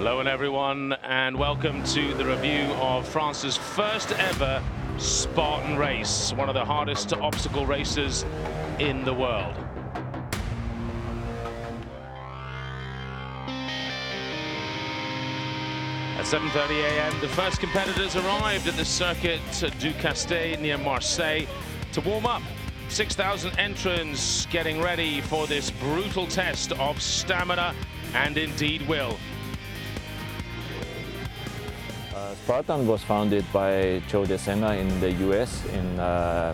Hello everyone, and welcome to the review of France's first ever Spartan race, one of the hardest obstacle races in the world. At 7:30 a.m. the first competitors arrived at the Circuit du Castet near Marseille to warm up. 6,000 entrants getting ready for this brutal test of stamina and indeed will. Spartan was founded by Joe DeSena in the US, in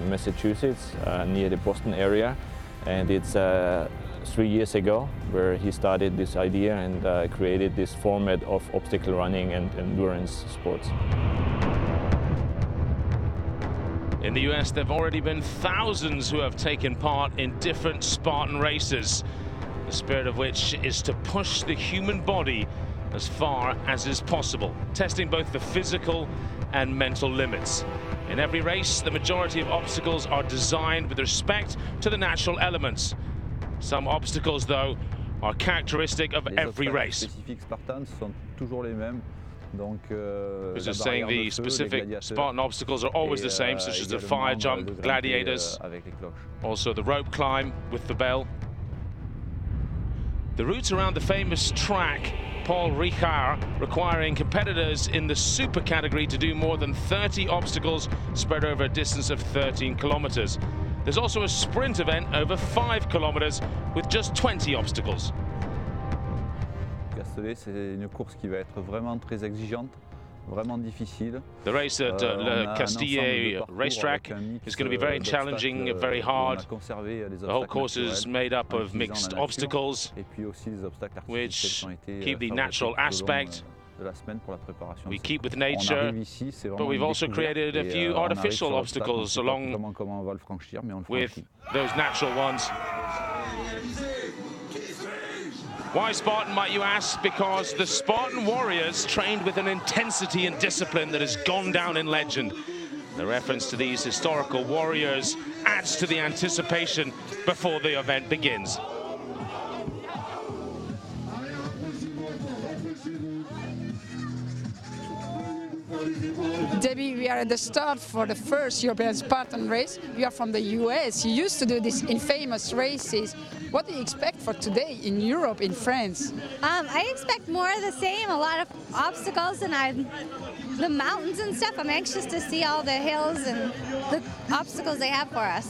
Massachusetts, near the Boston area. And it's 3 years ago where he started this idea and created this format of obstacle running and endurance sports. In the US, there have already been thousands who have taken part in different Spartan races, the spirit of which is to push the human body as far as is possible, testing both the physical and mental limits. In every race, the majority of obstacles are designed with respect to the natural elements. Some obstacles, though, are characteristic of every race. This is saying the specific Spartan obstacles are always the same, such as the fire jump, gladiators, also the rope climb with the bell. The routes around the famous track Paul Ricard, requiring competitors in the super category to do more than 30 obstacles spread over a distance of 13 kilometers. There's also a sprint event over 5 kilometers with just 20 obstacles. C'est une course qui va être vraiment très exigeante, vraiment difficile. The race at Le Castillet racetrack is going to be very challenging, very hard. The whole course is made up of mixed obstacles, which keep the natural aspect. We keep with nature, but we've also created a few artificial obstacles along with those natural ones. Why Spartan, might you ask? Because the Spartan warriors trained with an intensity and discipline that has gone down in legend. The reference to these historical warriors adds to the anticipation before the event begins. Debbie, we are at the start for the first European Spartan race. You are from the US. You used to do this in famous races. What do you expect for today in Europe, in France? I expect more of the same, a lot of obstacles and the mountains and stuff. I'm anxious to see all the hills and the obstacles they have for us.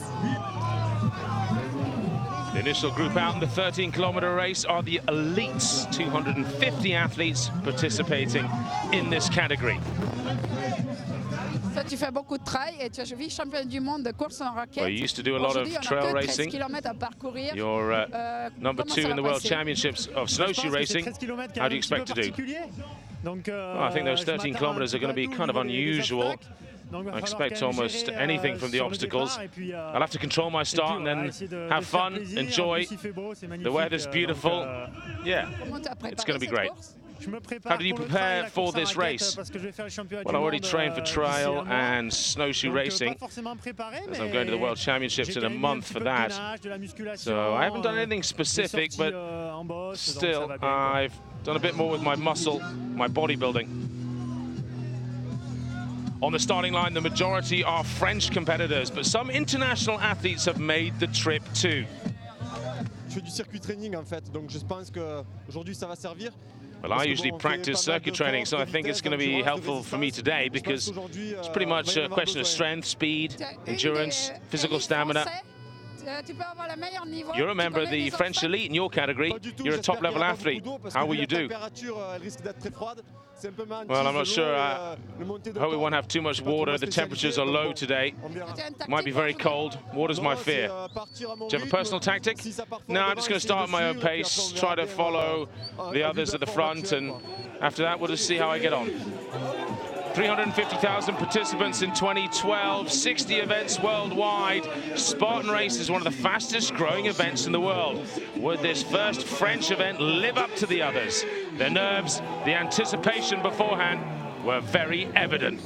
The initial group out in the 13-kilometer race are the elites, 250 athletes participating in this category. Tu fais beaucoup de trail et tu as vu champion du monde de course en raquette. Well, you used to do a lot of trail racing. You're number 2 in the World Championships of snowshoe racing. How do you expect to do? Well, I think those 13 kilometers are going to be kind of unusual. I expect almost anything from the obstacles. I'll have to control my start and then have fun, enjoy. The weather's beautiful. Yeah, it's going to be great. How did you prepare for this race? Well, I already trained for trail and snowshoe racing, as I'm going to the World Championships in a month for that. So I haven't done anything specific, but still, I've done a bit more with my muscle, my bodybuilding. On the starting line, the majority are French competitors, but some international athletes have made the trip too. Je fais du circuit training en fait, donc je pense qu'aujourd'hui ça va servir. Well, I usually practice circuit training, so I think it's going to be helpful for me today because it's pretty much a question of strength, speed, endurance, physical stamina. You're a member of the French elite in your category. You're a top-level athlete. How will you do? Well, I'm not sure. I hope we won't have too much water. The temperatures are low today. Might be very cold. Water's my fear. Do you have a personal tactic? No, I'm just going to start at my own pace, try to follow the others at the front, and after that, we'll just see how I get on. 350,000 participants in 2012, 60 events worldwide. Spartan Race is one of the fastest growing events in the world. Would this first French event live up to the others? The nerves, the anticipation beforehand were very evident.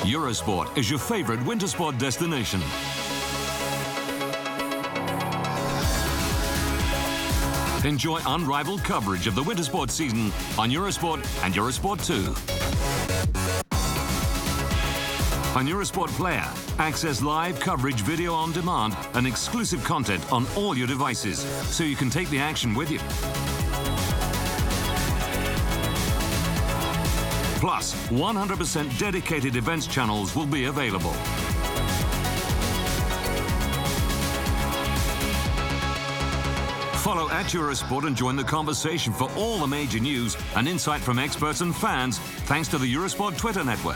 Eurosport is your favorite winter sport destination. Enjoy unrivaled coverage of the winter sports season on Eurosport and Eurosport 2. On Eurosport Player, access live coverage, video on demand, and exclusive content on all your devices, so you can take the action with you. Plus, 100% dedicated events channels will be available. Follow at Eurosport and join the conversation for all the major news and insight from experts and fans, thanks to the Eurosport Twitter network.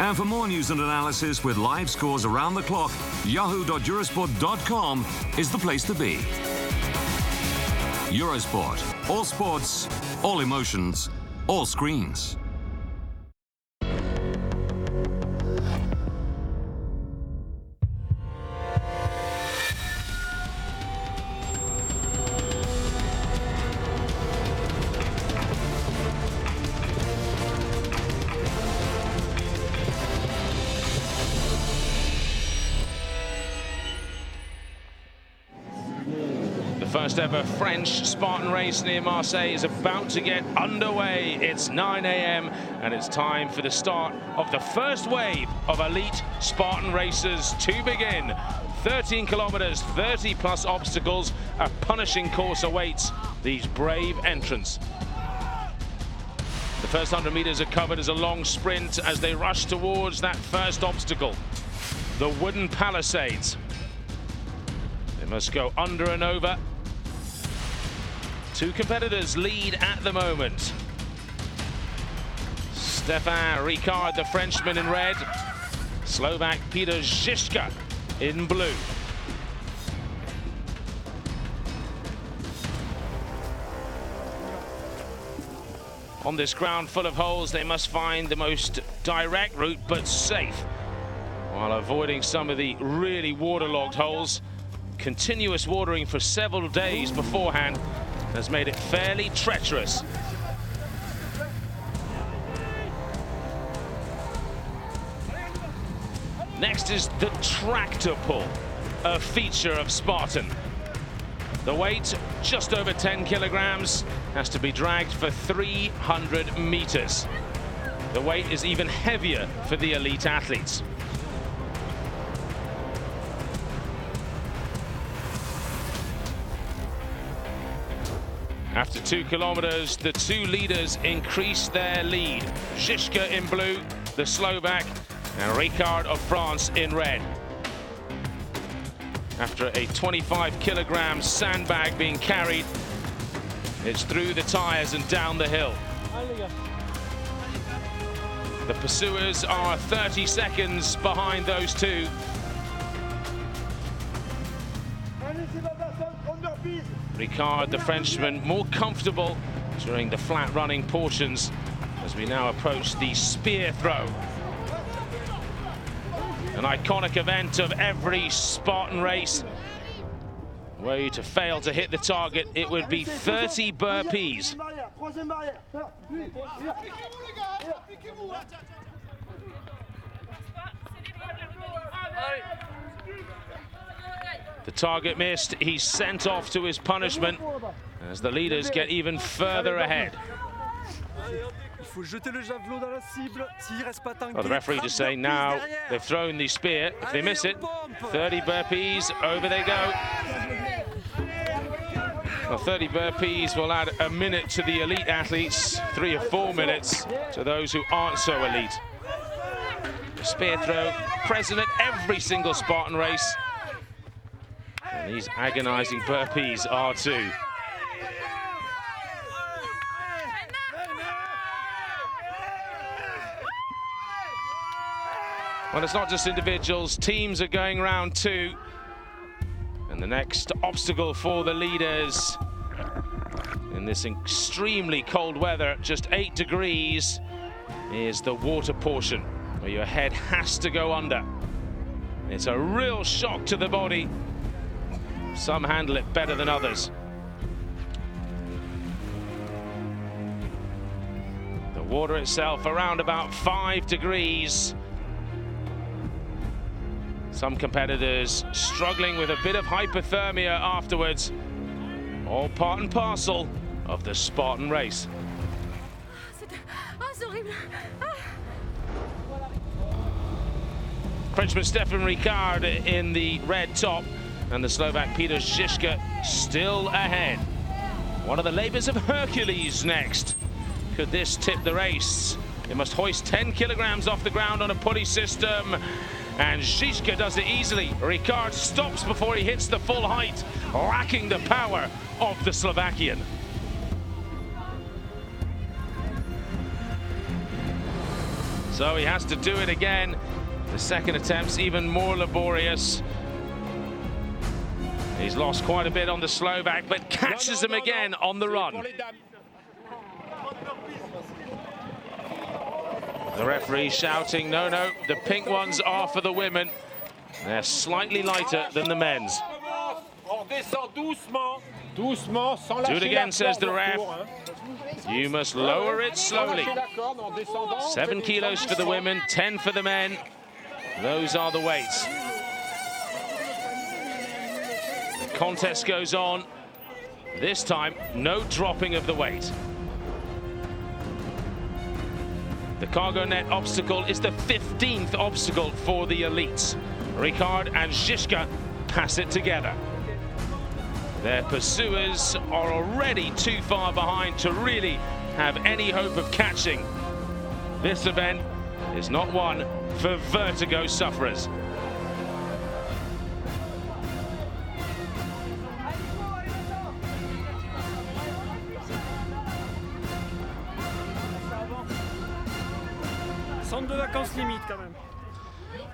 And for more news and analysis with live scores around the clock, yahoo.eurosport.com is the place to be. Eurosport. All sports, all emotions, all screens. First ever French Spartan race near Marseille is about to get underway. It's 9 a.m. and it's time for the start of the first wave of elite Spartan races to begin. 13 kilometers, 30 plus obstacles. A punishing course awaits these brave entrants. The first 100 meters are covered as a long sprint as they rush towards that first obstacle, the wooden palisades. They must go under and over. Two competitors lead at the moment. Ricard, the Frenchman, in red. Slovak Peter Žižka in blue. On this ground full of holes, they must find the most direct route but safe, while avoiding some of the really waterlogged holes. Continuous watering for several days beforehand has made it fairly treacherous. Next is the tractor pull, a feature of Spartan. The weight, just over 10 kilograms, has to be dragged for 300 meters. The weight is even heavier for the elite athletes. After 2 kilometers, the two leaders increase their lead. Žižka in blue, the Slovak, and Ricard of France in red. After a 25-kilogram sandbag being carried, it's through the tires and down the hill. The pursuers are 30 seconds behind those two. Ricard, the Frenchman, more comfortable during the flat running portions as we now approach the spear throw. An iconic event of every Spartan race. Were you to fail to hit the target, it would be 30 burpees. The target missed, he's sent off to his punishment as the leaders get even further ahead. Well, the referee just saying now they've thrown the spear. If they miss it, 30 burpees, over they go. Well, 30 burpees will add a minute to the elite athletes, 3 or 4 minutes to those who aren't so elite. The spear throw present at every single Spartan race. And these agonizing burpees are too. Well, it's not just individuals, teams are going round too. And the next obstacle for the leaders in this extremely cold weather, just 8 degrees, is the water portion, where your head has to go under. It's a real shock to the body. Some handle it better than others. The water itself around about 5 degrees. Some competitors struggling with a bit of hypothermia afterwards. All part and parcel of the Spartan race. Frenchman Stefan Ricard in the red top, and the Slovak Peter Žižka still ahead. One of the labors of Hercules next. Could this tip the race? They must hoist 10 kilograms off the ground on a pulley system, and Žižka does it easily. Ricard stops before he hits the full height, lacking the power of the Slovakian. So he has to do it again. The second attempt's even more laborious. He's lost quite a bit on the Slovak, but catches him again on the run. The referee shouting, no, no, the pink ones are for the women. They're slightly lighter than the men's. Do it again, says the ref. You must lower it slowly. 7 kilos for the women, 10 for the men. Those are the weights. The contest goes on. This time, no dropping of the weight. The cargo net obstacle is the 15th obstacle for the elites. Ricard and Žižka pass it together. Their pursuers are already too far behind to really have any hope of catching. This event is not one for vertigo sufferers.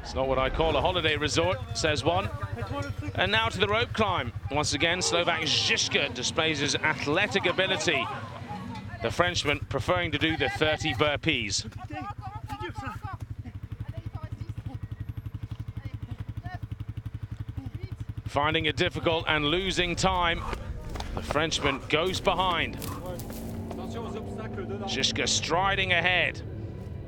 It's not what I call a holiday resort, says one. And now to the rope climb. Once again, Slovak Žižka displays his athletic ability. The Frenchman preferring to do the 30 burpees. Finding it difficult and losing time. The Frenchman goes behind. Žižka striding ahead.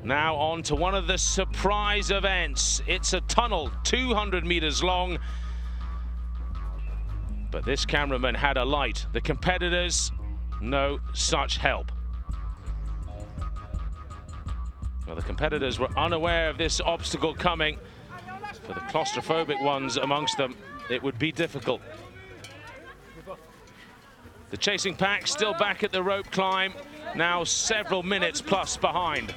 Now on to one of the surprise events. It's a tunnel 200 meters long. But this cameraman had a light. The competitors, no such help. Well, the competitors were unaware of this obstacle coming. For the claustrophobic ones amongst them, it would be difficult. The chasing pack still back at the rope climb, now several minutes plus behind.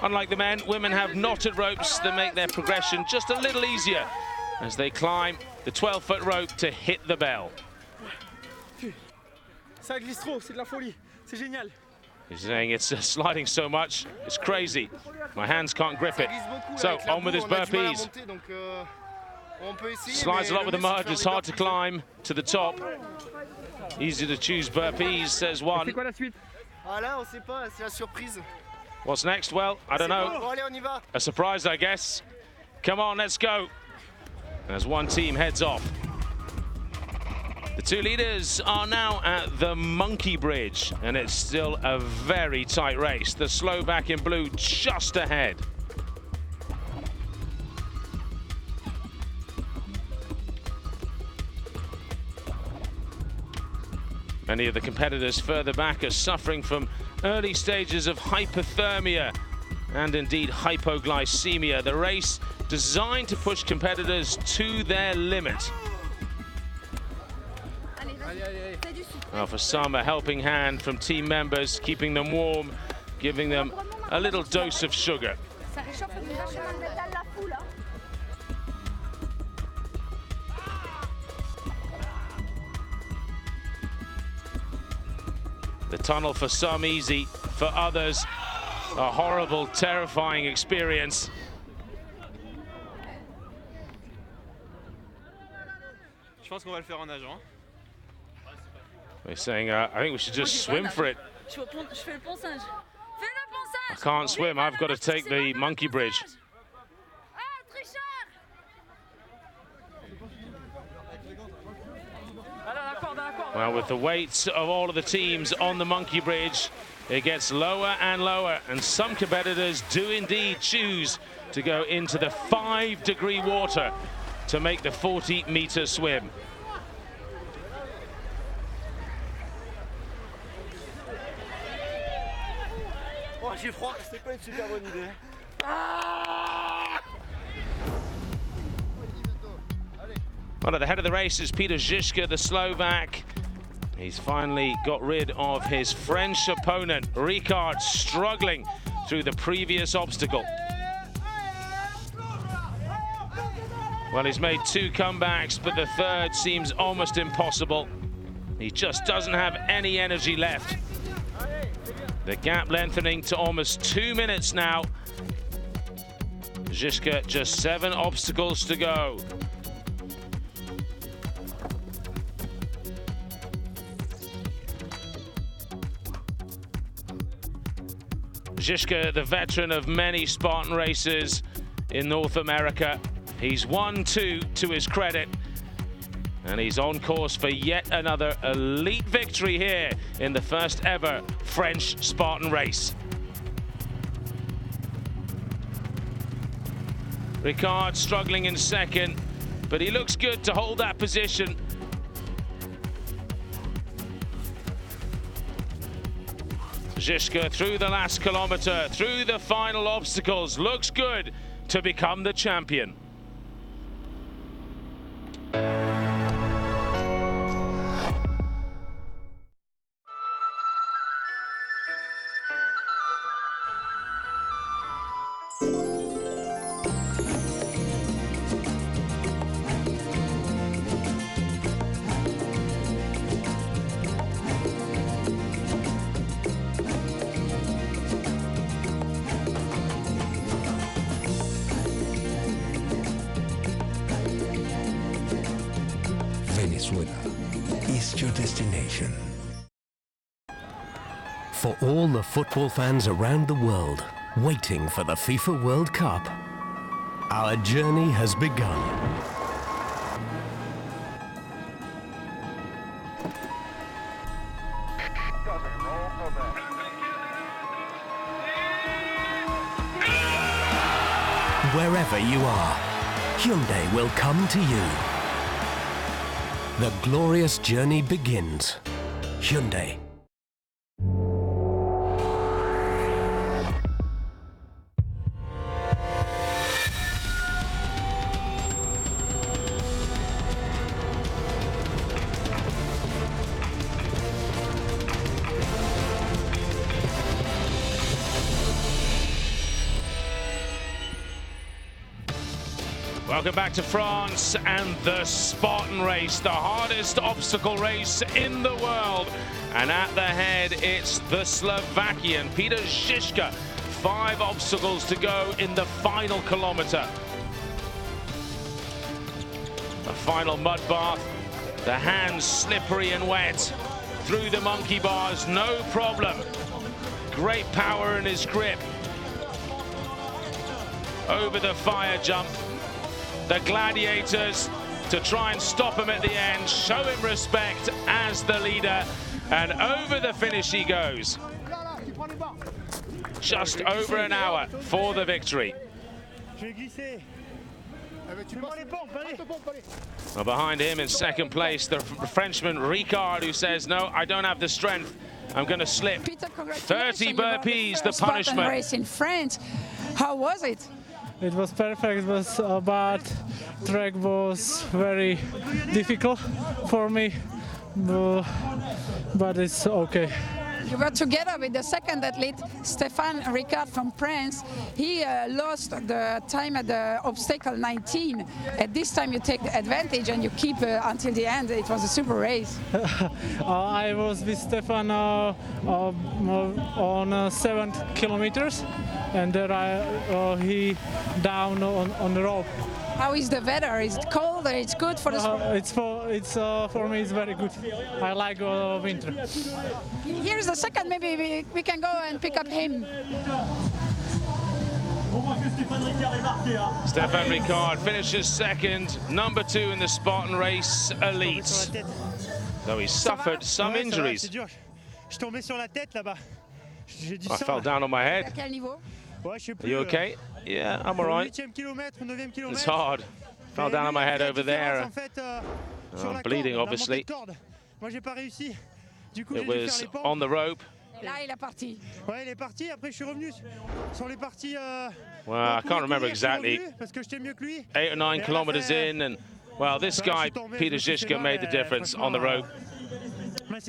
Unlike the men, women have knotted ropes that make their progression just a little easier as they climb the 12-foot rope to hit the bell. He's saying it's sliding so much, it's crazy. My hands can't grip it. So on with his burpees. Slides a lot with the mud, it's hard to climb to the top. Easy to choose burpees, says one. What's next? Well, I don't know. A surprise, I guess. Come on, let's go. As one team heads off. The two leaders are now at the monkey bridge, and it's still a very tight race. The Slovak in blue just ahead. Many of the competitors further back are suffering from early stages of hypothermia and indeed hypoglycemia. The race designed to push competitors to their limit. Well, for some, a helping hand from team members, keeping them warm, giving them a little dose of sugar. The tunnel for some easy, for others a horrible, terrifying experience. We're saying, I think we should just swim for it. I can't swim, I've got to take the monkey bridge. Well, with the weights of all of the teams on the monkey bridge, it gets lower and lower, and some competitors do indeed choose to go into the 5-degree water to make the 40-meter swim. Oh, j'ai froid, c'était pas une super bonne idée. Well, at the head of the race is Peter Žižka, the Slovak. He's finally got rid of his French opponent, Ricard, struggling through the previous obstacle. Well, he's made 2 comebacks, but the third seems almost impossible. He just doesn't have any energy left. The gap lengthening to almost 2 minutes now. Žižka, just 7 obstacles to go. Žižka, the veteran of many Spartan races in North America. He's won 2 to his credit, and he's on course for yet another elite victory here in the first ever French Spartan race. Ricard struggling in second, but he looks good to hold that position. Žižka through the last kilometer, through the final obstacles, looks good to become the champion. Venezuela is your destination. For all the football fans around the world waiting for the FIFA World Cup, our journey has begun. Wherever you are, Hyundai will come to you. The glorious journey begins. Hyundai. Welcome back to France and the Spartan race, the hardest obstacle race in the world. And at the head, it's the Slovakian Peter Žižka. 5 obstacles to go in the final kilometer. A final mud bath, the hands slippery and wet. Through the monkey bars, no problem. Great power in his grip. Over the fire jump. The gladiators to try and stop him at the end, show him respect as the leader, and over the finish he goes. Just over an hour for the victory. Well, behind him in second place, the Frenchman Ricard, who says, no, I don't have the strength. I'm going to slip. 30 burpees, the punishment. Race in France. How was it? It was perfect. It was but track was very difficult for me, but it's okay. You were together with the second athlete, Stéphane Ricard from France. He lost the time at the obstacle 19. At this time you take the advantage and you keep until the end. It was a super race. I was with Stéphane on 7 kilometers, and there he down on the rope. How is the weather? Is it cold or it's good for the sport? For me it's very good. I like winter. Here's the second, maybe we can go and pick up him. Stéphane Ricard finishes second, number 2 in the Spartan race elite. Though he suffered some injuries. I fell down on my head. Are you okay? Yeah, I'm all right. It's hard. Fell down on my head over there. I'm bleeding, obviously. It was on the rope. Well, I can't remember exactly. 8 or 9 kilometers in, and well, this guy, Peter Žižka, made the difference on the rope.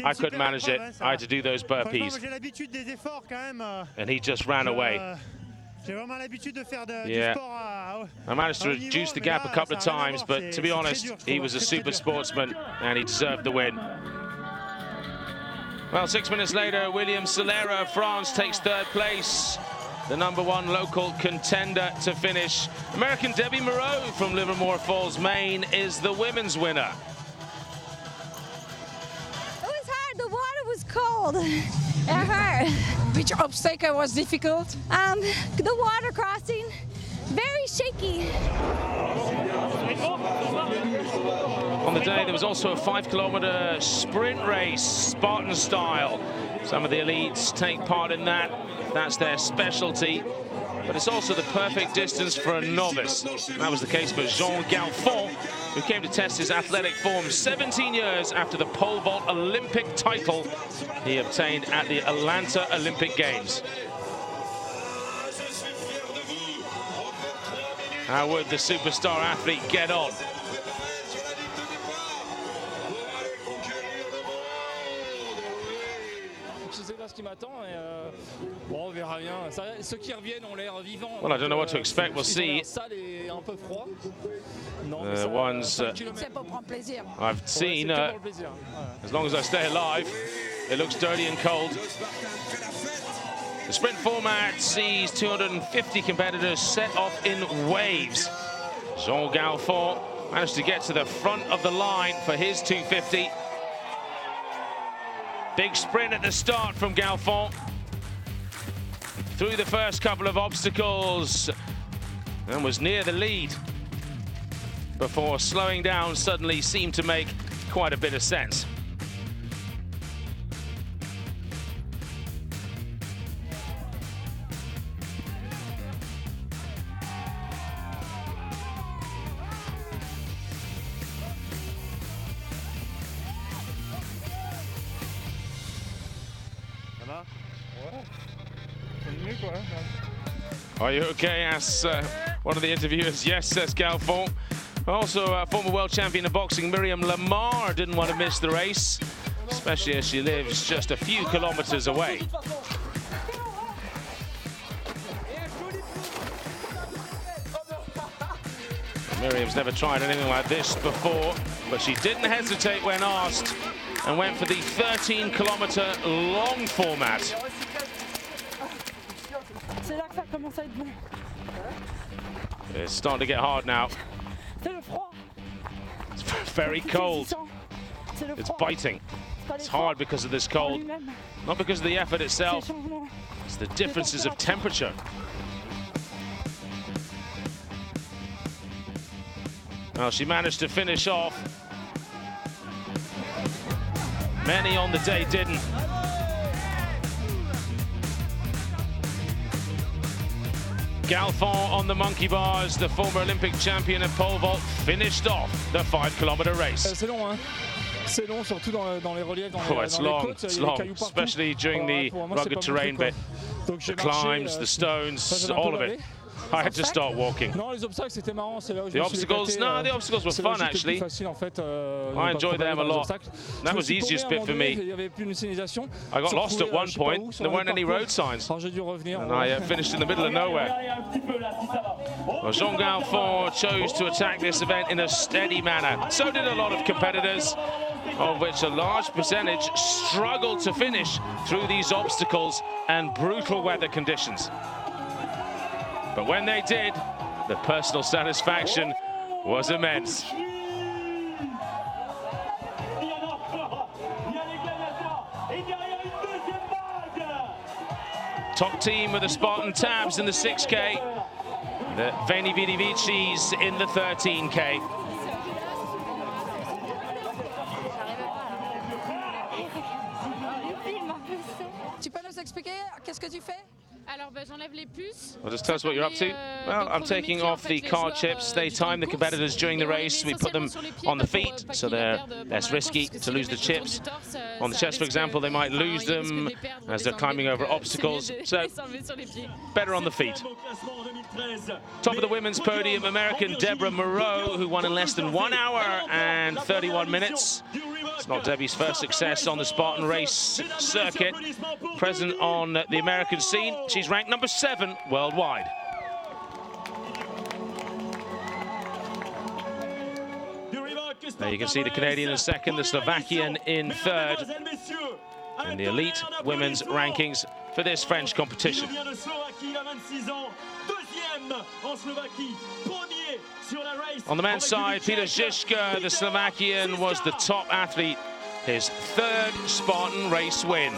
I couldn't manage it. I had to do those burpees. And he just ran away. Yeah. I managed to reduce the gap a couple of times, but to be honest, he was a super sportsman and he deserved the win. Well, 6 minutes later, William Solera of France takes 3rd place. The #1 local contender to finish. American Debbie Moreau from Livermore Falls, Maine, is the women's winner. It was hard. The water was cold. It hurt. Which obstacle was difficult? The water crossing. Very shaky. On the day, there was also a 5-kilometer sprint race, Spartan style. Some of the elites take part in that. That's their specialty. But it's also the perfect distance for a novice. That was the case for Jean Galfond, who came to test his athletic form 17 years after the pole vault Olympic title he obtained at the Atlanta Olympic Games. How would the superstar athlete get on? Well, I don't know what to expect. We'll see. The ones I've seen, as long as I stay alive, it looks dirty and cold. The sprint format sees 250 competitors set off in waves. Jean Galfond managed to get to the front of the line for his 250. Big sprint at the start from Galfond. Through the first couple of obstacles and was near the lead before slowing down suddenly seemed to make quite a bit of sense. Are you okay? Asks one of the interviewers. Yes, says Galfond. Also, former world champion of boxing Miriam Lamar didn't want to miss the race, especially as she lives just a few kilometers away. Miriam's never tried anything like this before, but she didn't hesitate when asked and went for the 13-kilometer long format. It's starting to get hard now. It's very cold. It's biting. It's hard because of this cold. Not because of the effort itself. It's the differences of temperature. Well, she managed to finish off. Many on the day didn't. Galfond on the monkey bars, the former Olympic champion at pole vault, finished off the 5-kilometer race. C'est long, hein? C'est long, surtout dans les reliefs, it's long, especially during the rugged terrain bit. The climbs, the stones, all of it. I had to start walking. The obstacles? No, the obstacles were fun, actually. I enjoyed them a lot. That was the easiest bit for me. I got lost at one point. There weren't any road signs. And I finished in the middle of nowhere. Well, Jean Galfond chose to attack this event in a steady manner. So did a lot of competitors, of which a large percentage struggled to finish through these obstacles and brutal weather conditions. But when they did, the personal satisfaction was immense. Top team with the Spartan tabs in the 6K, the Veni Vidi Vicis in the 13K. Tu peux nous expliquer qu'est-ce que tu fais? Well, just tell us what you're up to. Well, I'm taking off the card chips. They time the competitors during the race. We put them on the feet, so they're less risky to lose the chips. On the chest, for example, they might lose them as they're climbing over obstacles. So, better on the feet. Top of the women's podium, American Deborah Moreau, who won in less than 1 hour and 31 minutes. It's not Debbie's first success on the Spartan race circuit. Present on the American scene, she's ranked number 7 worldwide. There you can see the Canadian in second, the Slovakian in third in the elite women's rankings for this French competition. On the men's side, Peter Žižka, the Slovakian, was the top athlete. His 3rd Spartan race win.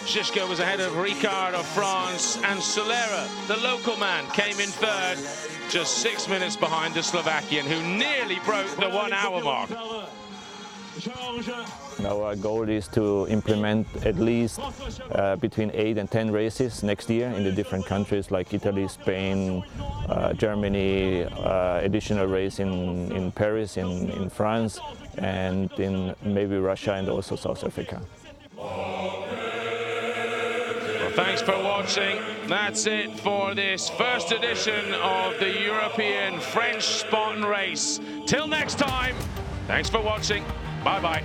Žižka was ahead of Ricard of France, and Solera, the local man, came in 3rd, just 6 minutes behind the Slovakian, who nearly broke the 1 hour mark. Our goal is to implement at least between 8 and 10 races next year in the different countries like Italy, Spain, Germany, additional race in Paris, in France, and in maybe Russia and also South Africa. Well, thanks for watching. That's it for this first edition of the European French Spartan race. Till next time, thanks for watching. Bye-bye.